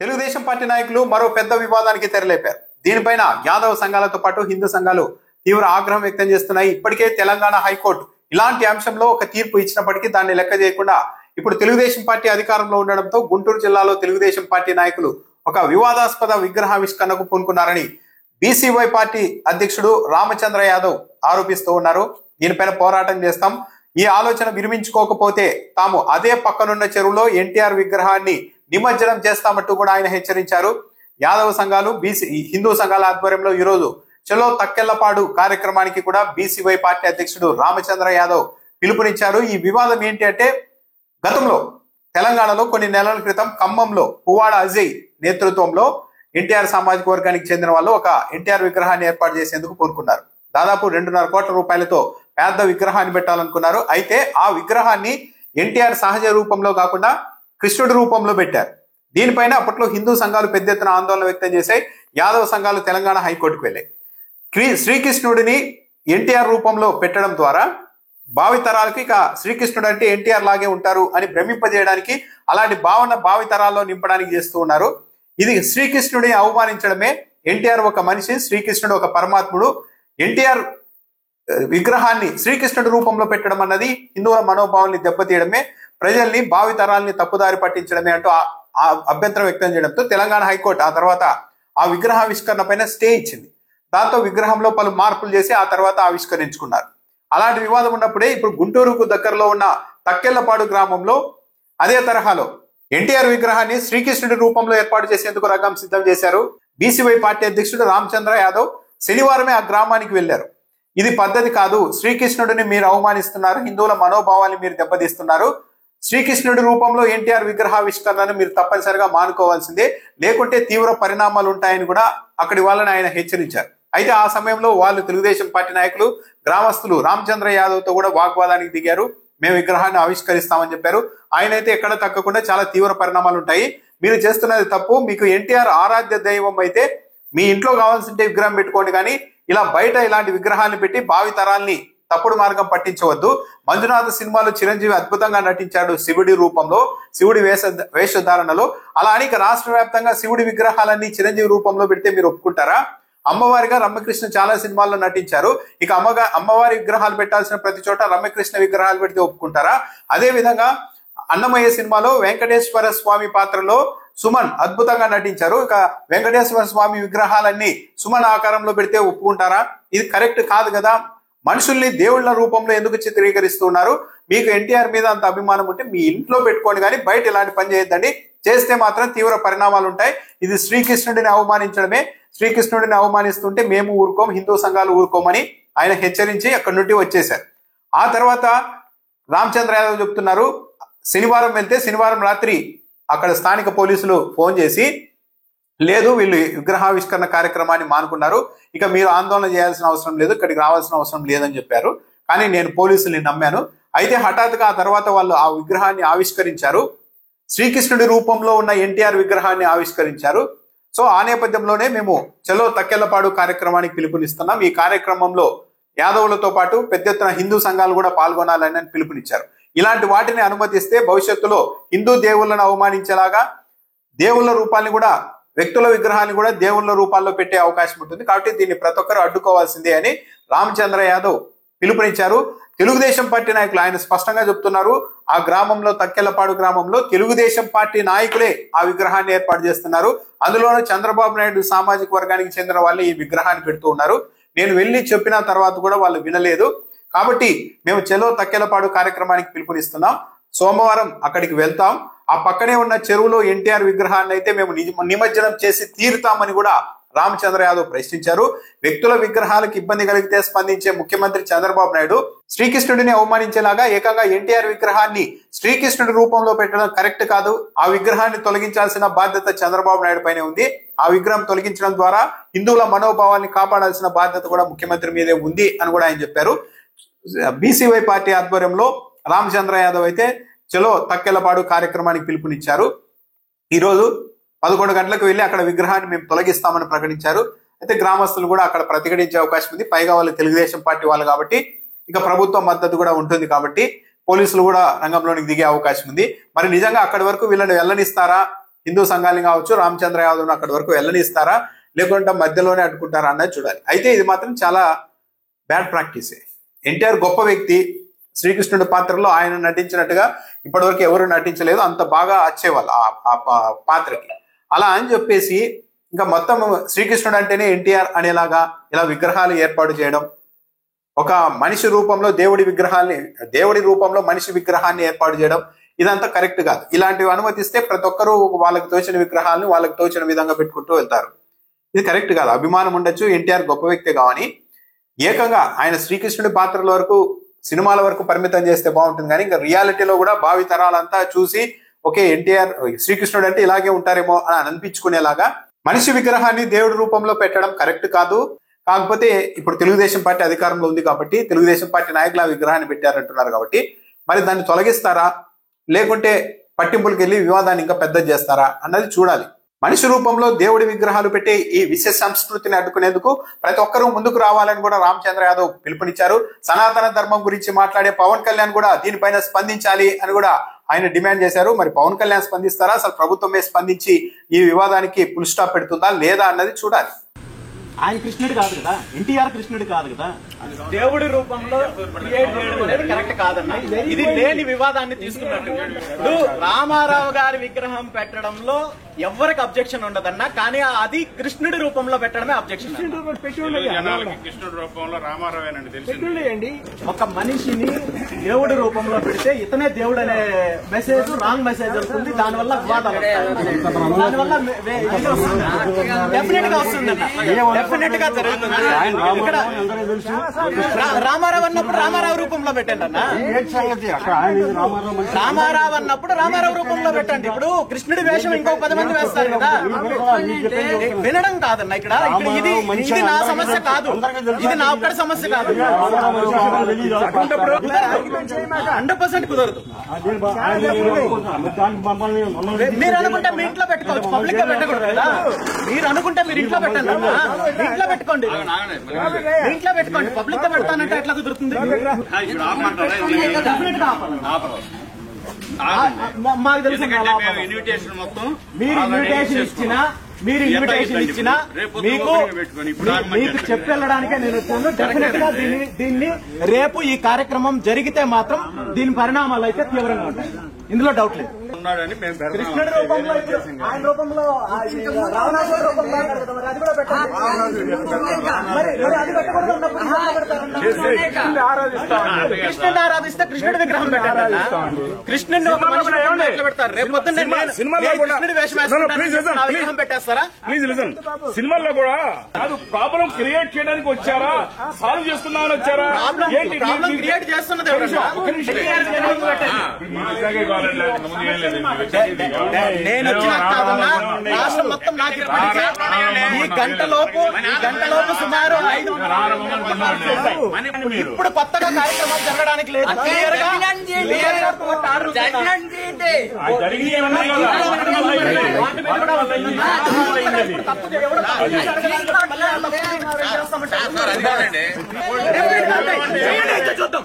Telugu Desam party నాయకులు మరో పెద్ద వివాదానికి తెరలేపారు. దీనిపైన యాదవ సంఘాలతో పాటు హిందూ సంఘాలు తీవ్ర ఆగ్రహం వ్యక్తం చేస్తున్నాయి. ఇప్పటికే తెలంగాణ హైకోర్టు ఇలాంటి అంశంలో ఒక తీర్పు ఇచ్చినప్పటికీ దాన్ని లెక్క చేయకుండా ఇప్పుడు తెలుగుదేశం పార్టీ అధికారంలో ఉండడంతో గుంటూరు జిల్లాలో తెలుగుదేశం పార్టీ నాయకులు ఒక వివాదాస్పద విగ్రహావిష్కరణకు పూనుకున్నారని బీసీవై పార్టీ అధ్యక్షుడు రామచంద్ర యాదవ్ ఆరోపిస్తూ ఉన్నారు. దీనిపైన పోరాటం చేస్తాం, ఈ ఆలోచన విరమించుకోకపోతే తాము అదే పక్కనున్న చెరువులో ఎన్టీఆర్ విగ్రహాన్ని నిమజ్జనం చేస్తామంటూ కూడా ఆయన హెచ్చరించారు. యాదవ సంఘాలు హిందూ సంఘాల ఆధ్వర్యంలో ఈరోజు చలో తక్కెళ్లపాడు కార్యక్రమానికి కూడా బీసీవై పార్టీ అధ్యక్షుడు రామచంద్ర యాదవ్ పిలుపునిచ్చారు. ఈ వివాదం ఏంటి అంటే, గతంలో తెలంగాణలో కొన్ని నెలల క్రితం ఖమ్మంలో పువ్వాడ అజయ్ నేతృత్వంలో ఎన్టీఆర్ సామాజిక వర్గానికి చెందిన వాళ్ళు ఒక ఎన్టీఆర్ విగ్రహాన్ని ఏర్పాటు చేసేందుకు కోరుకున్నారు. దాదాపు 2.5 కోట్ల రూపాయలతో పెద్ద విగ్రహాన్ని పెట్టాలనుకున్నారు. అయితే ఆ విగ్రహాన్ని ఎన్టీఆర్ సహజ రూపంలో కాకుండా కృష్ణుడి రూపంలో పెట్టారు. దీనిపైన అప్పట్లో హిందూ సంఘాలు పెద్ద ఎత్తున ఆందోళన వ్యక్తం చేశాయి. యాదవ సంఘాలు తెలంగాణ హైకోర్టుకు వెళ్ళాయి. శ్రీకృష్ణుడిని ఎన్టీఆర్ రూపంలో పెట్టడం ద్వారా భావితరాలకు ఇక శ్రీకృష్ణుడు అంటే ఎన్టీఆర్ లాగే ఉంటారు అని భ్రమింపజేయడానికి, అలాంటి భావన భావితరాల్లో నింపడానికి చేస్తూ ఉన్నారు. ఇది శ్రీకృష్ణుడిని అవమానించడమే. ఎన్టీఆర్ ఒక మనిషి, శ్రీకృష్ణుడు ఒక పరమాత్ముడు. ఎన్టీఆర్ విగ్రహాన్ని శ్రీకృష్ణుడి రూపంలో పెట్టడం అన్నది హిందువుల మనోభావాన్ని దెబ్బతీయడమే, ప్రజల్ని భావితరాల్ని తప్పుదారి పట్టించడమే అంటూ అభ్యంతరం వ్యక్తం చేయడంతో తెలంగాణ హైకోర్టు ఆ తర్వాత ఆ విగ్రహావిష్కరణ పైన స్టే ఇచ్చింది. దాంతో విగ్రహంలో పలు మార్పులు చేసి ఆ తర్వాత ఆవిష్కరించుకున్నారు. అలాంటి వివాదం ఉన్నప్పుడే ఇప్పుడు గుంటూరుకు దగ్గరలో ఉన్న తక్కెళ్లపాడు గ్రామంలో అదే తరహాలో ఎన్టీఆర్ విగ్రహాన్ని శ్రీకృష్ణుడి రూపంలో ఏర్పాటు చేసేందుకు రంగం సిద్ధం చేశారు. బీసీవై పార్టీ అధ్యక్షుడు రామచంద్ర యాదవ్ శనివారమే ఆ గ్రామానికి వెళ్లారు. ఇది పద్ధతి కాదు, శ్రీకృష్ణుడిని మీరు అవమానిస్తున్నారు, హిందువుల మనోభావాన్ని మీరు దెబ్బతీస్తున్నారు, శ్రీకృష్ణుడి రూపంలో ఎన్టీఆర్ విగ్రహావిష్కరణను మీరు తప్పనిసరిగా మానుకోవాల్సిందే, లేకుంటే తీవ్ర పరిణామాలు ఉంటాయని కూడా అక్కడి వాళ్ళని ఆయన హెచ్చరించారు. అయితే ఆ సమయంలో వాళ్ళు తెలుగుదేశం పార్టీ నాయకులు, గ్రామస్తులు రామచంద్ర యాదవ్ తో కూడా వాగ్వాదానికి దిగారు. మేము విగ్రహాన్ని ఆవిష్కరిస్తామని చెప్పారు. ఆయన అయితే ఎక్కడ తగ్గకుండా చాలా తీవ్ర పరిణామాలు ఉంటాయి, మీరు చేస్తున్నది తప్పు, మీకు ఎన్టీఆర్ ఆరాధ్య దైవం అయితే మీ ఇంట్లో కావాల్సింటే విగ్రహం పెట్టుకోండి, కానీ ఇలా బయట ఇలాంటి విగ్రహాన్ని పెట్టి భావి తరాల్ని తప్పుడు మార్గం పట్టించవద్దు. మంజునాథ సినిమాలో చిరంజీవి అద్భుతంగా నటించాడు శివుడి రూపంలో, శివుడి వేషధారణలో. అలా అనేక రాష్ట్ర వ్యాప్తంగా శివుడి విగ్రహాలన్నీ చిరంజీవి రూపంలో పెడితే మీరు ఒప్పుకుంటారా? అమ్మవారిగా రమ్యకృష్ణ చాలా సినిమాల్లో నటించారు, ఇక అమ్మవారి విగ్రహాలు పెట్టాల్సిన ప్రతి చోట రమ్యకృష్ణ విగ్రహాలు పెడితే ఒప్పుకుంటారా? అదే విధంగా అన్నమయ్య సినిమాలో వెంకటేశ్వర స్వామి పాత్రలో సుమన్ అద్భుతంగా నటించారు, ఇక వెంకటేశ్వర స్వామి విగ్రహాలన్నీ సుమన్ ఆకారంలో పెడితే ఒప్పుకుంటారా? ఇది కరెక్ట్ కాదు కదా. మనుషుల్ని దేవుళ్ళ రూపంలో ఎందుకు చిత్రీకరిస్తున్నారు? మీకు ఎన్టీఆర్ మీద అంత అభిమానం ఉంటే మీ ఇంట్లో పెట్టుకోండి, కానీ బయట ఇలాంటి పని చేయొద్దండి. చేస్తే మాత్రం తీవ్ర పరిణామాలు ఉంటాయి. ఇది శ్రీకృష్ణుడిని అవమానించడమే. శ్రీకృష్ణుడిని అవమానిస్తుంటే మేము ఊరుకోం, హిందూ సంఘాలు ఊరుకోమని ఆయన హెచ్చరించి అక్కడి నుండి వచ్చేశారు. ఆ తర్వాత రామచంద్ర యాదవ్ చెప్తున్నారు, శనివారం వెళ్తే శనివారం రాత్రి అక్కడ స్థానిక పోలీసులు ఫోన్ చేసి, లేదు వీళ్ళు విగ్రహావిష్కరణ కార్యక్రమాన్ని మానుకున్నారు, ఇక మీరు ఆందోళన చేయాల్సిన అవసరం లేదు, ఇక్కడికి రావాల్సిన అవసరం లేదని చెప్పారు. కానీ నేను పోలీసుల్ని నమ్మాను. అయితే హఠాత్తుగా ఆ తర్వాత వాళ్ళు ఆ విగ్రహాన్ని ఆవిష్కరించారు, శ్రీకృష్ణుడి రూపంలో ఉన్న ఎన్టీఆర్ విగ్రహాన్ని ఆవిష్కరించారు. సో ఆ నేపథ్యంలోనే మేము చలో తక్కెళ్లపాడు కార్యక్రమానికి పిలుపునిస్తున్నాం. ఈ కార్యక్రమంలో యాదవులతో పాటు పెద్ద ఎత్తున హిందూ సంఘాలు కూడా పాల్గొనాలని పిలుపునిచ్చారు. ఇలాంటి వాటిని అనుమతిస్తే భవిష్యత్తులో హిందూ దేవుళ్ళను అవమానించేలాగా దేవుళ్ళ రూపాన్ని కూడా, వ్యక్తుల విగ్రహాన్ని కూడా దేవుళ్ళ రూపాల్లో పెట్టే అవకాశం ఉంటుంది. కాబట్టి దీన్ని ప్రతి ఒక్కరు అడ్డుకోవాల్సిందే అని రామచంద్ర యాదవ్ పిలుపునిచ్చారు. తెలుగుదేశం పార్టీ నాయకులు ఆయన స్పష్టంగా చెప్తున్నారు, ఆ గ్రామంలో తక్కెళ్లపాడు గ్రామంలో తెలుగుదేశం పార్టీ నాయకులే ఆ విగ్రహాన్ని ఏర్పాటు చేస్తున్నారు. అందులోనూ చంద్రబాబు నాయుడు సామాజిక వర్గానికి చెందిన వాళ్ళే ఈ విగ్రహాన్ని పెడుతూ ఉన్నారు. నేను వెళ్ళి చెప్పిన తర్వాత కూడా వాళ్ళు వినలేదు. కాబట్టి మేము చలో తక్కెళ్లపాడు కార్యక్రమానికి పిలుపునిస్తున్నాం. సోమవారం అక్కడికి వెళ్తాం. ఆ పక్కనే ఉన్న చెరువులో ఎన్టీఆర్ విగ్రహాన్ని అయితే మేము నిమజ్జనం చేసి తీరుతామని కూడా రామచంద్ర యాదవ్ ప్రశ్నించారు. వ్యక్తుల విగ్రహాలకు ఇబ్బంది కలిగితే స్పందించే ముఖ్యమంత్రి చంద్రబాబు నాయుడు శ్రీకృష్ణుడిని అవమానించేలాగా ఏకంగా ఎన్టీఆర్ విగ్రహాన్ని శ్రీకృష్ణుడి రూపంలో పెట్టడం కరెక్ట్ కాదు. ఆ విగ్రహాన్ని తొలగించాల్సిన బాధ్యత చంద్రబాబు నాయుడు పైనే ఉంది. ఆ విగ్రహం తొలగించడం ద్వారా హిందువుల మనోభావాన్ని కాపాడాల్సిన బాధ్యత కూడా ముఖ్యమంత్రి మీదే ఉంది అని కూడా ఆయన చెప్పారు. బీసీవై పార్టీ ఆధ్వర్యంలో రామచంద్ర యాదవ్ అయితే చలో తక్కెళ్లపాడు కార్యక్రమానికి పిలుపునిచ్చారు. ఈరోజు 11 గంటలకు వెళ్ళి అక్కడ విగ్రహాన్ని మేము తొలగిస్తామని ప్రకటించారు. అయితే గ్రామస్తులు కూడా అక్కడ ప్రతిఘటించే అవకాశం ఉంది. పైగా వాళ్ళు తెలుగుదేశం పార్టీ వాళ్ళు కాబట్టి, ఇక ప్రభుత్వం మద్దతు కూడా ఉంటుంది కాబట్టి పోలీసులు కూడా రంగంలోనికి దిగే అవకాశం ఉంది. మరి నిజంగా అక్కడి వరకు వీళ్ళని వెళ్ళనిస్తారా? హిందూ సంఘాలని కావచ్చు రామచంద్ర యాదవ్ అక్కడి వరకు వెళ్ళనిస్తారా లేకుంటే మధ్యలోనే అడ్డుకుంటారా అన్నది చూడాలి. అయితే ఇది మాత్రం చాలా బ్యాడ్ ప్రాక్టీసే. ఎన్టీఆర్ గొప్ప వ్యక్తి, శ్రీకృష్ణుడి పాత్రలో ఆయన నటించినట్టుగా ఇప్పటివరకు ఎవరు నటించలేదు, అంత బాగా వచ్చేవాళ్ళు ఆ పాత్రకి. అలా అని చెప్పేసి ఇంకా మొత్తం శ్రీకృష్ణుడు అంటేనే ఎన్టీఆర్ అనేలాగా ఇలా విగ్రహాలు ఏర్పాటు చేయడం, ఒక మనిషి రూపంలో దేవుడి రూపంలో మనిషి విగ్రహాన్ని ఏర్పాటు చేయడం, ఇదంతా కరెక్ట్ కాదు. ఇలాంటివి అనుమతిస్తే ప్రతి ఒక్కరూ వాళ్ళకి తోచిన విగ్రహాలను వాళ్ళకి తోచిన విధంగా పెట్టుకుంటూ వెళ్తారు. ఇది కరెక్ట్ కాదు. అభిమానం ఉండొచ్చు, ఎన్టీఆర్ గొప్ప వ్యక్తి కావని ఏకంగా ఆయన శ్రీకృష్ణుడి పాత్రల వరకు సినిమాల వరకు పరిమితం చేస్తే బాగుంటుంది. కానీ ఇంకా రియాలిటీలో కూడా భావి తరాలంతా చూసి ఓకే ఎన్టీఆర్ శ్రీకృష్ణుడు అంటే ఇలాగే ఉంటారేమో అని అనిపించుకునేలాగా మనిషి విగ్రహాన్ని దేవుడి రూపంలో పెట్టడం కరెక్ట్ కాదు. కాకపోతే ఇప్పుడు తెలుగుదేశం పార్టీ అధికారంలో ఉంది కాబట్టి తెలుగుదేశం పార్టీ నాయకులు ఆ విగ్రహాన్ని పెట్టారంటున్నారు కాబట్టి మరి దాన్ని తొలగిస్తారా లేకుంటే పట్టింపులకు వెళ్ళి వివాదాన్ని ఇంకా పెద్ద చేస్తారా అన్నది చూడాలి. మనిషి రూపంలో దేవుడి విగ్రహాలు పెట్టి ఈ విశేష సంస్కృతిని అడ్డుకునేందుకు ప్రతి ఒక్కరూ ముందుకు రావాలని కూడా రామచంద్ర యాదవ్ పిలుపునిచ్చారు. సనాతన ధర్మం గురించి మాట్లాడే పవన్ కళ్యాణ్ కూడా దీనిపైన స్పందించాలి అని కూడా ఆయన డిమాండ్ చేశారు. మరి పవన్ కళ్యాణ్ స్పందిస్తారా, అసలు ప్రభుత్వమే స్పందించి ఈ వివాదానికి ఫుల్ స్టాప్ పెడుతుందా లేదా అన్నది చూడాలి. ఆయన కృష్ణుడు కాదు కదా, ఎన్టీఆర్ కృష్ణుడు కాదు కదా, దేవుడి రూపంలో క్రియేట్ చేయడం అనేది కరెక్ట్ కాదన్న. ఇది లేని వివాదాన్ని తీసుకున్నట్టు. ఇప్పుడు రామారావు గారి విగ్రహం పెట్టడంలో ఎవరికి అబ్జెక్షన్ ఉండదన్న, కానీ అది కృష్ణుడి రూపంలో పెట్టడమే అబ్జెక్షన్. కృష్ణుడి రూపంలో రామారావేనండి తెలిసింది. ఒక మనిషిని దేవుడి రూపంలో పెడితే ఇతనే దేవుడు అనే మెసేజ్ రాంగ్ మెసేజ్ వస్తుంది. దానివల్ల వివాదాలు దానివల్ల డెఫినెట్ గా వస్తుందన్న, డెఫినెట్ గా జరుగుతుంది. ఇక్కడ రామారావు అన్నప్పుడు రామారావు రూపంలో పెట్టండి అన్న, రామారావు అన్నప్పుడు రామారావు రూపంలో పెట్టండి. ఇప్పుడు కృష్ణుడి వేషం ఇంకో 10 మంది వేస్తారు కదా, వినడం కాదన్న. ఇక్కడ ఇది నా సమస్య కాదు, ఇది నా ఒక్కడి సమస్య కాదు. 100% కుదరదు. మీరు అనుకుంటే మీ ఇంట్లో పెట్టుకోవచ్చు, పబ్లిక్ గా పెట్టకూడదు కదా. మీరు అనుకుంటే మీరు ఇంట్లో పెట్టండి అన్న, ఇంట్లో పెట్టుకోండి, ఇంట్లో పెట్టుకోండి. పబ్లిక్ గా పెడతానంటే ఎట్లా కుదురుతుంది? మాకు తెలుసు మీరు ఇన్విటేషన్ ఇచ్చినా మీకు చెప్పెళ్ళడానికే నేను వచ్చాను. డెఫినెట్ గా దీన్ని రేపు ఈ కార్యక్రమం జరిగితే మాత్రం దీని పరిణామాలు అయితే తీవ్రంగా ఉంటాయి, ఇందులో డౌట్ లేదు. కృష్ణుడి రూపంలో ఆయన రూపంలో రావణాసుడి రూపంలో అది కూడా పెట్టండి. కృష్ణుడిని ఆరాధిస్తే కృష్ణుడి విగ్రహం పెట్టారు. కృష్ణుడిని ఒక మనిషి ఎట్లా పెడతారు? రేపు పొద్దున్న కృష్ణుడి వేషం విగ్రహం పెట్టేస్తారా? Please listen. సినిమాల్లో కూడా కాదు, ప్రాబ్లం క్రియేట్ చేయడానికి వచ్చారా, సాల్వ్ చేసుకుందామని వచ్చారా? ప్రాబ్లం క్రియేట్ చేస్తున్నది నేను వచ్చిన కాదన్నా, రాష్ట్రం మొత్తం నాకు ఈ గంటలోపు సుమారు 5 ఇప్పుడు కొత్తగా కార్యక్రమాలు జరగడానికి లేదు. చూద్దాం.